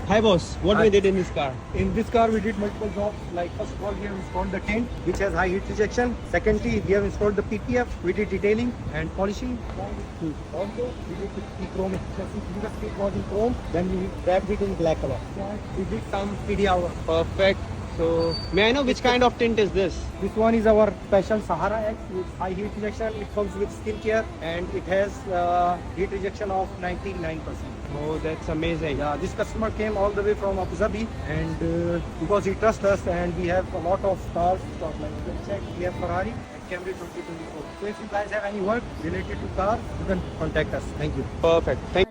Hi boss, what we did in this car? In this car, we did multiple jobs. Like first of all, we have installed the tint, which has high heat rejection. Secondly, we have installed the PPF. We did detailing and polishing. Also, we did the chrome. Because it was in chrome, then we wrapped it in black color. We did some PDR work. Perfect. So, may I know which kind of tint is this? This one is our special Sahara X with high heat rejection. It comes with skin care and it has heat rejection of 99%. Oh, that's amazing. Yeah, this customer came all the way from Abu Dhabi and because he trusts us and we have a lot of cars, so like you can check, we have Ferrari and Camry 2024. So if you guys have any work related to car, you can contact us. Thank you. Perfect. Thank